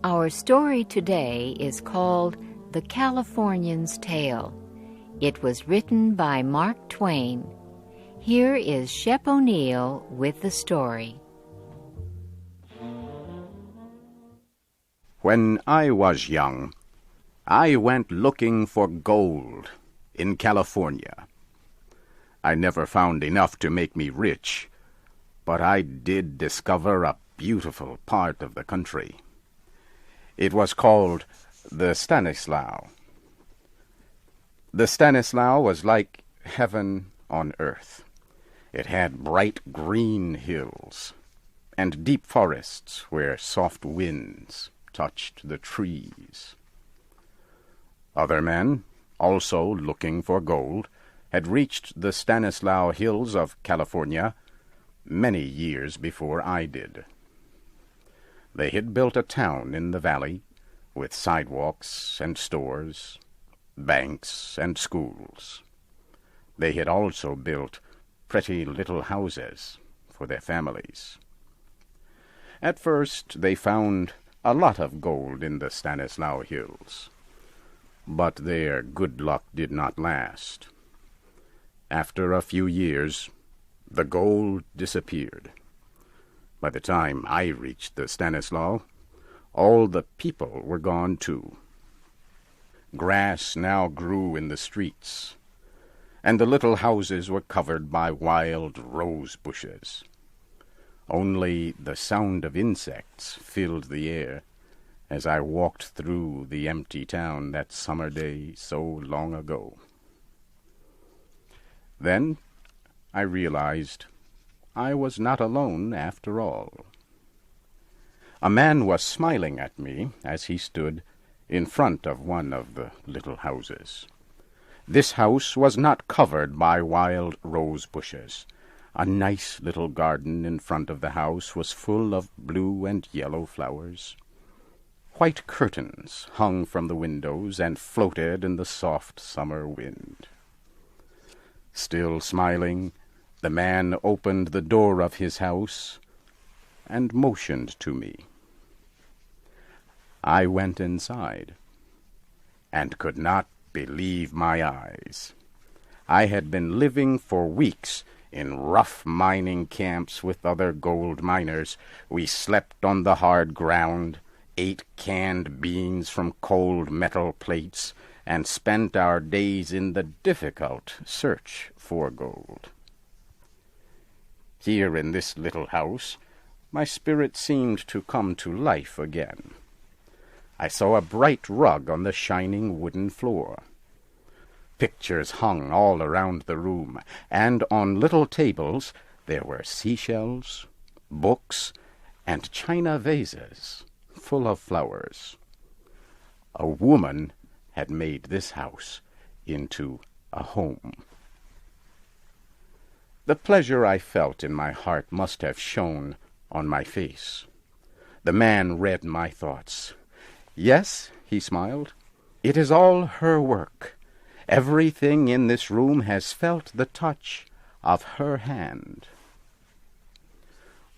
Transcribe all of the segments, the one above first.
Our story today is called The Californian's Tale. It was written by Mark Twain. Here is Shep O'Neill with the story. When I was young, I went looking for gold in California. I never found enough to make me rich, but I did discover a beautiful part of the country. It was called the Stanislaus. The Stanislaus was like heaven on earth. It had bright green hills and deep forests where soft winds touched the trees. Other men, also looking for gold, had reached the Stanislaus Hills of California many years before I did. They had built a town in the valley with sidewalks and stores, banks and schools. They had also built pretty little houses for their families. At first they found a lot of gold in the Stanislaus Hills, but their good luck did not last. After a few years, the gold disappeared. By the time I reached the Stanislaus, all the people were gone too. Grass now grew in the streets, and the little houses were covered by wild rose bushes. Only the sound of insects filled the air as I walked through the empty town that summer day so long ago. Then I realized I was not alone after all. A man was smiling at me as he stood in front of one of the little houses. This house was not covered by wild rose bushes. A nice little garden in front of the house was full of blue and yellow flowers. White curtains hung from the windows and floated in the soft summer wind. Still smiling, the man opened the door of his house and motioned to me. I went inside and could not believe my eyes. I had been living for weeks in rough mining camps with other gold miners. We slept on the hard ground, ate canned beans from cold metal plates, and spent our days in the difficult search for gold. Here in this little house, my spirit seemed to come to life again. I saw a bright rug on the shining wooden floor. Pictures hung all around the room, and on little tables there were seashells, books, and china vases full of flowers. A woman had made this house into a home. The pleasure I felt in my heart must have shone on my face. The man read my thoughts. Yes, he smiled, it is all her work. Everything in this room has felt the touch of her hand.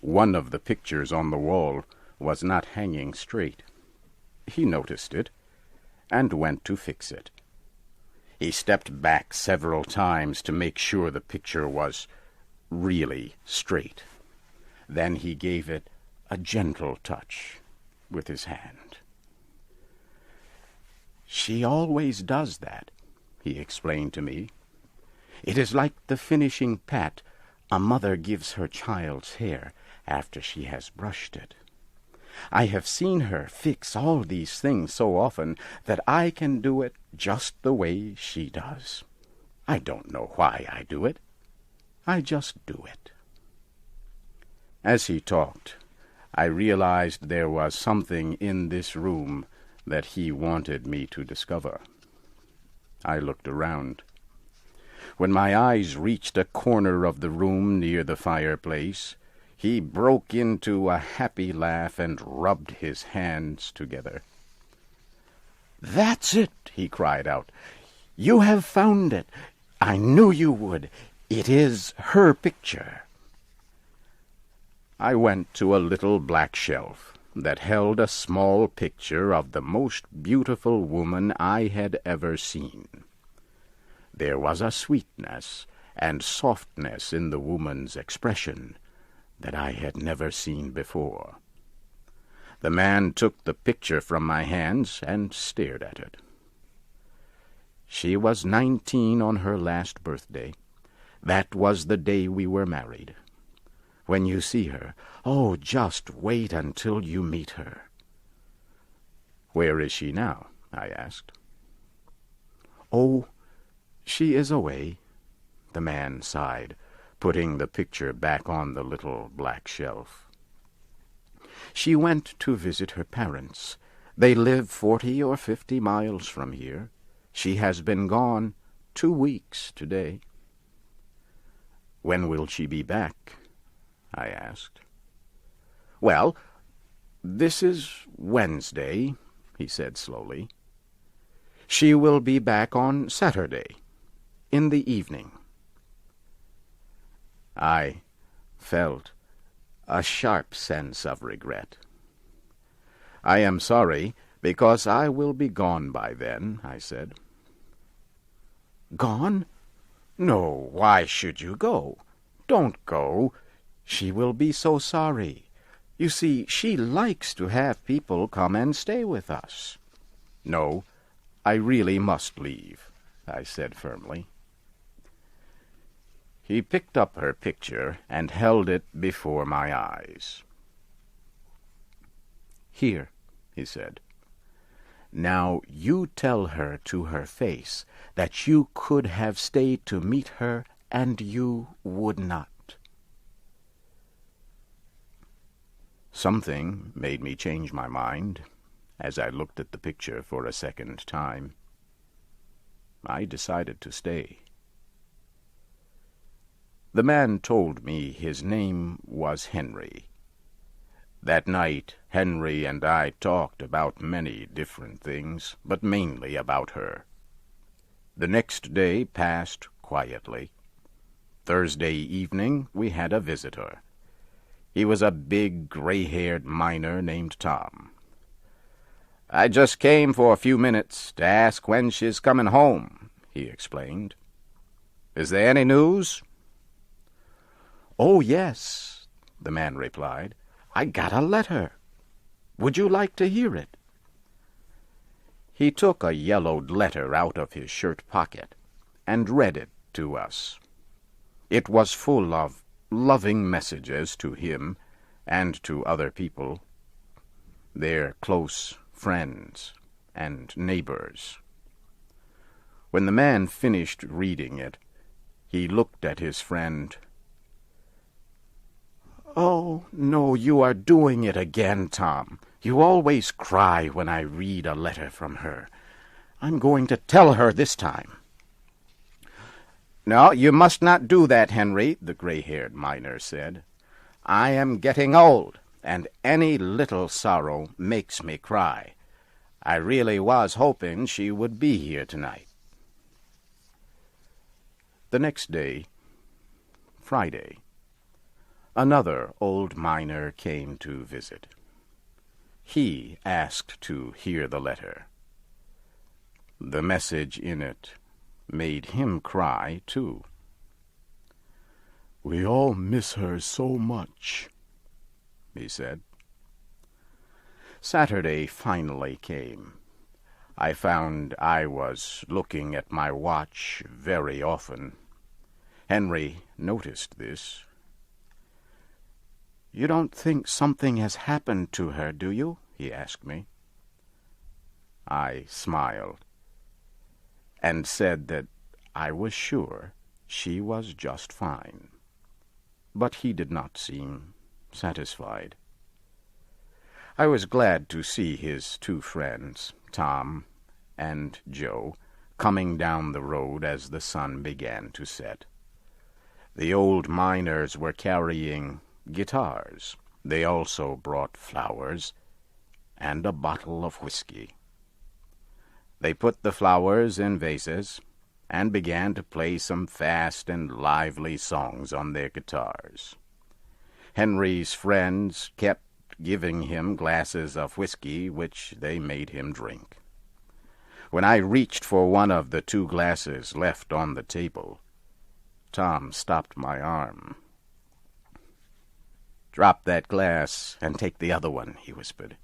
One of the pictures on the wall was not hanging straight. He noticed it and went to fix it. He stepped back several times to make sure the picture was really straight. Then he gave it a gentle touch with his hand. She always does that, he explained to me. It is like the finishing pat a mother gives her child's hair after she has brushed it. I have seen her fix all these things so often that I can do it just the way she does. I don't know why I do it. I just do it. As he talked, I realized there was something in this room that he wanted me to discover. I looked around. When my eyes reached a corner of the room near the fireplace, he broke into a happy laugh and rubbed his hands together. "That's it!" he cried out. "You have found it. I knew you would. It is her picture." I went to a little black shelf that held a small picture of the most beautiful woman I had ever seen. There was a sweetness and softness in the woman's expression that I had never seen before. The man took the picture from my hands and stared at it. She was 19 on her last birthday. That was the day we were married. When you see her, oh, just wait until you meet her. Where is she now? I asked. Oh, she is away, the man sighed, putting the picture back on the little black shelf. She went to visit her parents. They live 40 or 50 miles from here. She has been gone 2 weeks today. When will she be back? I asked. Well, this is Wednesday, he said slowly. She will be back on Saturday, in the evening. I felt a sharp sense of regret. I am sorry, because I will be gone by then, I said. Gone? No, why should you go? Don't go. She will be so sorry. You see, she likes to have people come and stay with us. No, I really must leave, I said firmly. He picked up her picture and held it before my eyes. Here, he said. Now you tell her to her face that you could have stayed to meet her and you would not. Something made me change my mind as I looked at the picture for a second time. I decided to stay. The man told me his name was Henry. That night, Henry and I talked about many different things, but mainly about her. The next day passed quietly. Thursday evening we had a visitor. He was a big, gray-haired miner named Tom. I just came for a few minutes to ask when she's coming home, he explained. Is there any news? Oh, yes, the man replied. I got a letter. Would you like to hear it? He took a yellowed letter out of his shirt pocket and read it to us. It was full of loving messages to him and to other people, their close friends and neighbors. When the man finished reading it, he looked at his friend. Oh, no, you are doing it again, Tom. You always cry when I read a letter from her. I'm going to tell her this time. No, you must not do that, Henry, the gray-haired miner said. I am getting old, and any little sorrow makes me cry. I really was hoping she would be here tonight. The next day, Friday, another old miner came to visit. He asked to hear the letter. The message in it made him cry, too. We all miss her so much, he said. Saturday finally came. I found I was looking at my watch very often. Henry noticed this. You don't think something has happened to her, do you? He asked me. I smiled and said that I was sure she was just fine. But he did not seem satisfied. I was glad to see his two friends, Tom and Joe, coming down the road as the sun began to set. The old miners were carrying guitars. They also brought flowers and a bottle of whiskey. They put the flowers in vases and began to play some fast and lively songs on their guitars. Henry's friends kept giving him glasses of whiskey, which they made him drink. When I reached for one of the 2 glasses left on the table, Tom stopped my arm. "Drop that glass and take the other one," he whispered.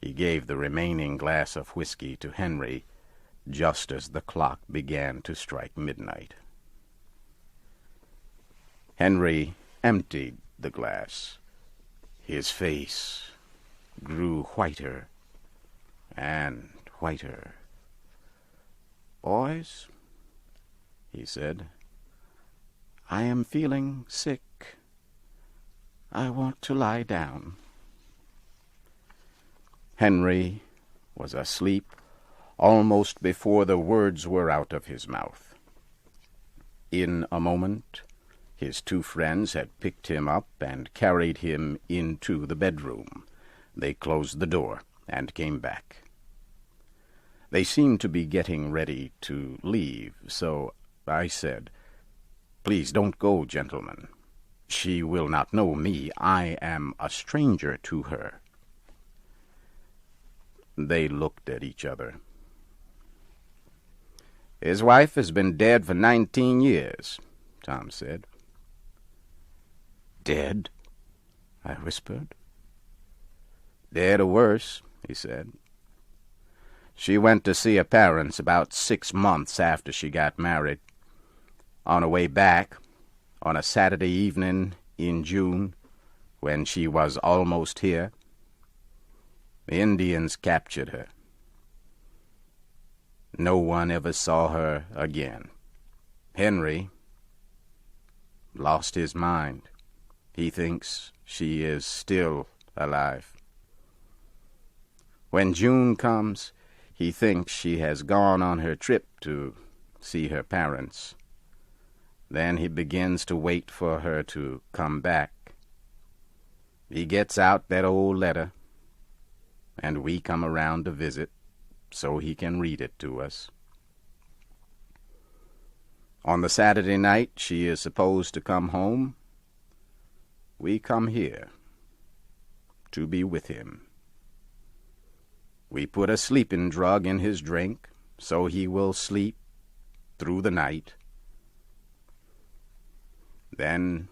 He gave the remaining glass of whiskey to Henry just as the clock began to strike midnight. Henry emptied the glass. His face grew whiter and whiter. "Boys," he said, "I am feeling sick. I want to lie down." Henry was asleep almost before the words were out of his mouth. In a moment, his 2 friends had picked him up and carried him into the bedroom. They closed the door and came back. They seemed to be getting ready to leave, so I said, "Please don't go, gentlemen. She will not know me. I am a stranger to her." They looked at each other. "His wife has been dead for 19 years, Tom said. "Dead?" I whispered. "Dead or worse," he said. "She went to see her parents about 6 months after she got married. On her way back, on a Saturday evening in June, when she was almost here, the Indians captured her. No one ever saw her again. Henry lost his mind. He thinks she is still alive. When June comes, he thinks she has gone on her trip to see her parents. Then he begins to wait for her to come back. He gets out that old letter, and we come around to visit so he can read it to us. On the Saturday night she is supposed to come home. We come here to be with him. We put a sleeping drug in his drink so he will sleep through the night. Then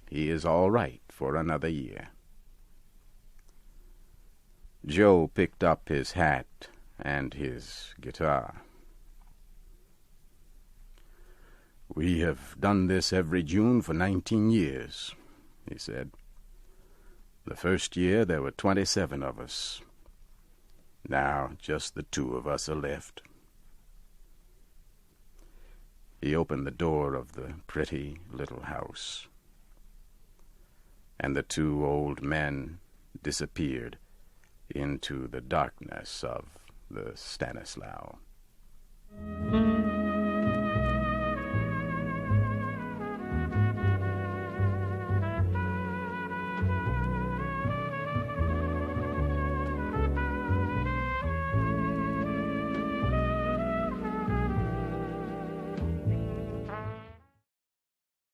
he is all right for another year." Joe picked up his hat and his guitar. "We have done this every June for 19 years, he said. "The first year there were 27 of us. Now just the 2 of us are left." He opened the door of the pretty little house, and the 2 old men disappeared into the darkness of the Stanislaus.